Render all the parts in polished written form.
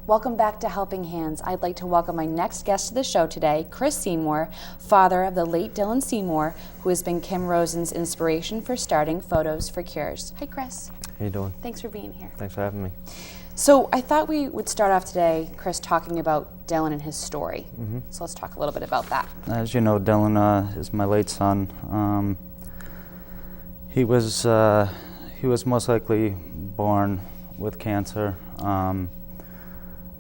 Welcome back to Helping Hands. I'd like to welcome my next guest to the show today, Chris Seymour, father of the late Dylan Seymour, who has been Kim Rosen's inspiration for starting Photos for Cures. Hi, Chris. How you doing? Thanks for being here. Thanks for having me. So I thought we would start off today, Chris, talking about Dylan and his story. So let's talk a little bit about that. As you know, Dylan is my late son. He was most likely born with cancer.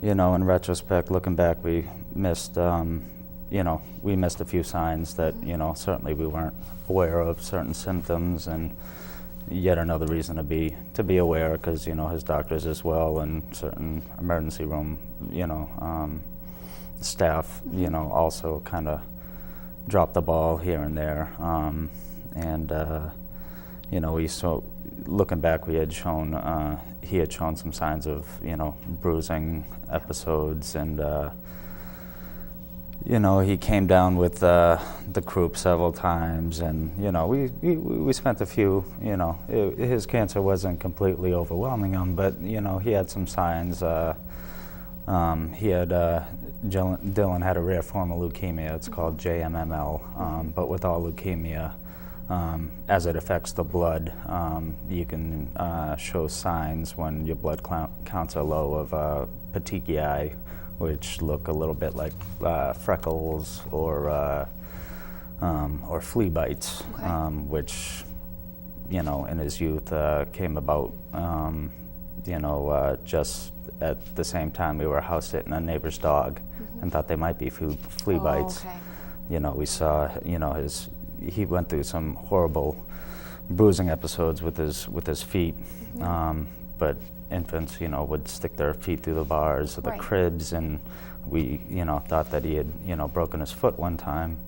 You know, in retrospect, looking back, we missed, we missed a few signs that, certainly we weren't aware of certain symptoms, and yet another reason to be aware, because, his doctors as well and certain emergency room, staff, also kind of dropped the ball here and there. Looking back, he had shown some signs of, bruising episodes, and, he came down with the croup several times, and, we spent a few, his cancer wasn't completely overwhelming him, but, he had some signs. Dylan had a rare form of leukemia. It's called JMML, but with all leukemia, as it affects the blood, you can show signs when your blood counts are low of petechiae, which look a little bit like freckles or flea bites, Okay. which, in his youth came about, just at the same time we were house sitting a neighbor's dog and thought they might be flea bites. Okay. We saw, he went through some horrible bruising episodes with his feet, but infants, would stick their feet through the bars of the Right. cribs, and we, thought that he had, broken his foot one time.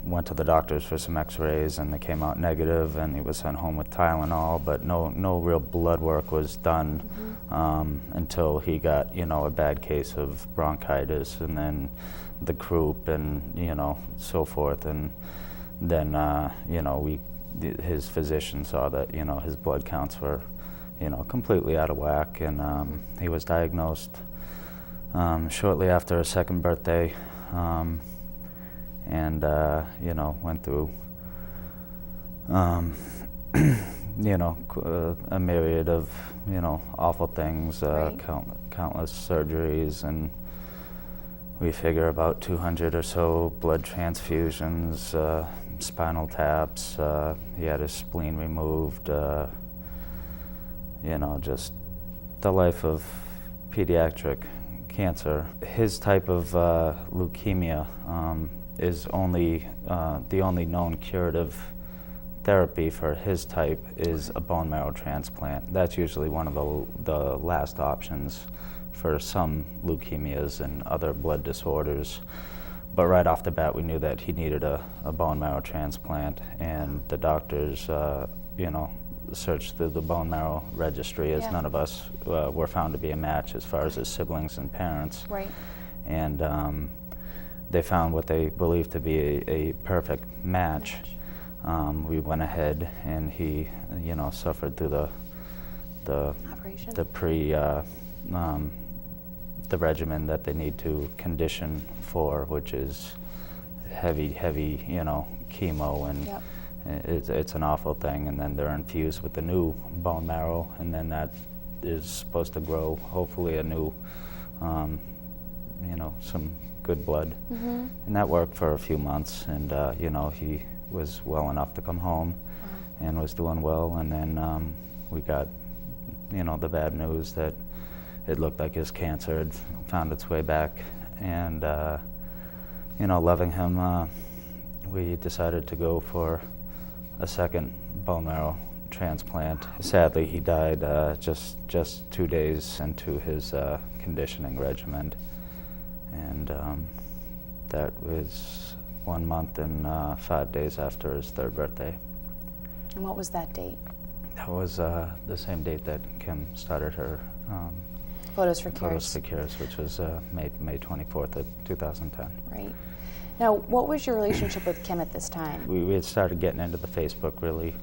Went to the doctors for some x-rays, and they came out negative, and he was sent home with Tylenol, but no real blood work was done until he got, a bad case of bronchitis, and then the croup, and, so forth. And then, his physician saw that, his blood counts were, completely out of whack, and he was diagnosed shortly after his second birthday, and, went through, a myriad of, awful things, Right. countless surgeries, and we figure about 200 or so blood transfusions, spinal taps. He had his spleen removed. Just the life of pediatric cancer. His type of leukemia is only the only known curative therapy for his type is a bone marrow transplant. That's usually one of the last options for some leukemias and other blood disorders. But right off the bat, we knew that he needed a bone marrow transplant, and the doctors, searched through the bone marrow registry, as Yeah. none of us were found to be a match as far as his siblings and parents. Right. And they found what they believed to be a perfect match. We went ahead, and he, suffered through the Operation? the regimen that they need to condition for, which is heavy, chemo, and Yep. it's an awful thing. And then they're infused with the new bone marrow, and then that is supposed to grow, hopefully, a new, some good blood. And that worked for a few months, and he was well enough to come home and was doing well. And then we got, the bad news that it looked like his cancer had found its way back. And, loving him, we decided to go for a second bone marrow transplant. Sadly, he died just 2 days into his conditioning regimen. And that was 1 month and 5 days after his third birthday. And what was that date? That was the same date that Kim started her Photos for Photos Cures. for Cures, which was May 24th of 2010. Right. Now, what was your relationship with Kim at this time? We had started getting into the Facebook really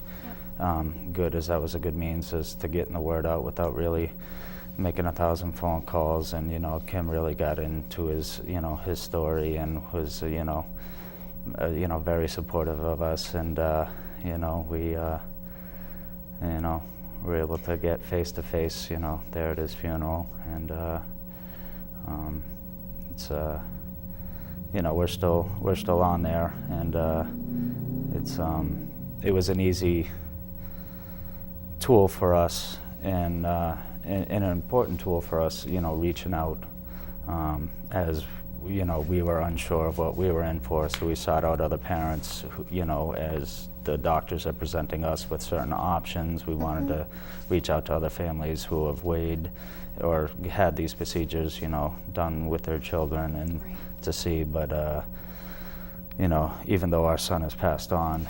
good, as that was a good means as to getting the word out without really making 1,000 phone calls, and Kim really got into his his story and was very supportive of us, and we were able to get face to face there at his funeral, and it's we're still on there, and it was an easy tool for us, and an important tool for us, reaching out as we were unsure of what we were in for, so we sought out other parents who, as the doctors are presenting us with certain options. We wanted to reach out to other families who have weighed or had these procedures done with their children, and to see, but even though our son has passed on,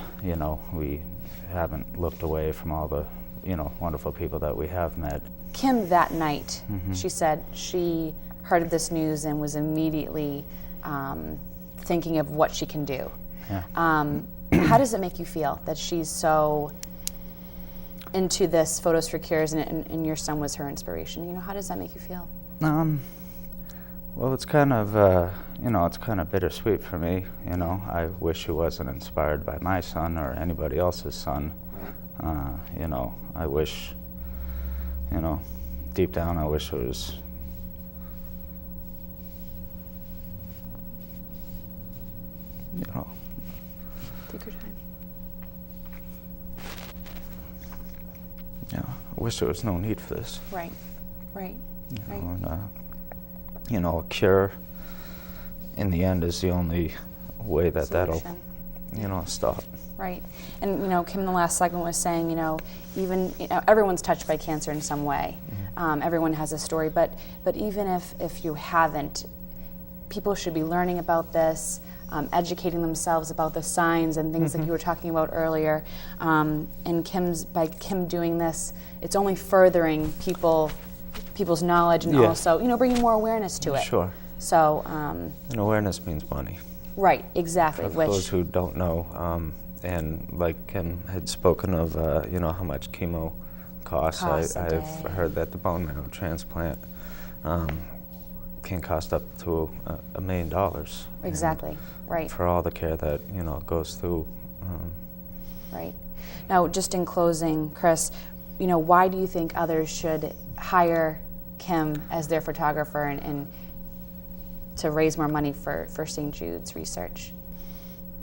we haven't looked away from all the wonderful people that we have met. Kim, that night, she said she heard of this news and was immediately thinking of what she can do. Yeah. How does it make you feel that she's so into this Photos for Cures, and your son was her inspiration? How does that make you feel? Well, it's kind of it's kind of bittersweet for me. I wish she wasn't inspired by my son or anybody else's son. I wish, deep down, I wish it was. Take your time. Yeah, I wish there was no need for this. Right. And, a cure, in the end, is the only way that that'll, stop. Right. And, Kim in the last segment was saying, even, everyone's touched by cancer in some way. Everyone has a story, but even if you haven't, people should be learning about this, educating themselves about the signs and things like you were talking about earlier. And by Kim doing this, it's only furthering people's knowledge, and also, bringing more awareness to it. Sure. So. And awareness means money. Right, exactly. For those who don't know, and like Kim had spoken of, how much chemo costs. I've heard that the bone marrow transplant can cost up to $1 million. Exactly, right. For all the care that goes through. Right. Now, just in closing, Chris, why do you think others should hire Kim as their photographer and to raise more money for St. Jude's research?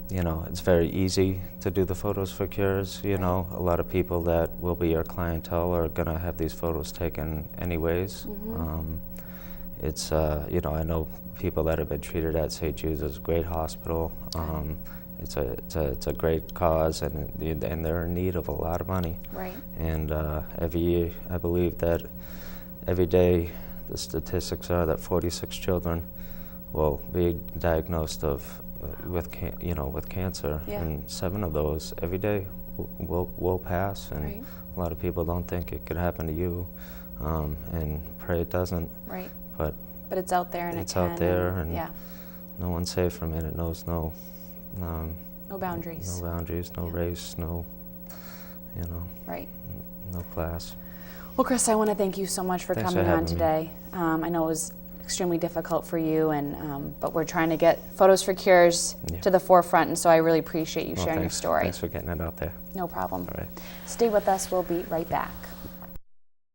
It's very easy to do the Photos for Cures. A lot of people that will be your clientele are going to have these photos taken anyways. It's, I know people that have been treated at St. Jude's. It's a great hospital. It's a great cause, and they're in need of a lot of money. Right. And every year, I believe that every day, the statistics are that 46 children will be diagnosed with cancer, and 7 of those every day will pass. And a lot of people don't think it could happen to you, and pray it doesn't. Right. But it's out there, and it's out there, and yeah. No one's safe from it. It knows no boundaries. No boundaries, no race, no, right. No class. Well, Chris, I want to thank you so much for coming on today. Me. I know it was extremely difficult for you, and but we're trying to get Photos for Cures to the forefront, and so I really appreciate you sharing your story. Thanks for getting it out there. No problem. All right. Stay with us. We'll be right back.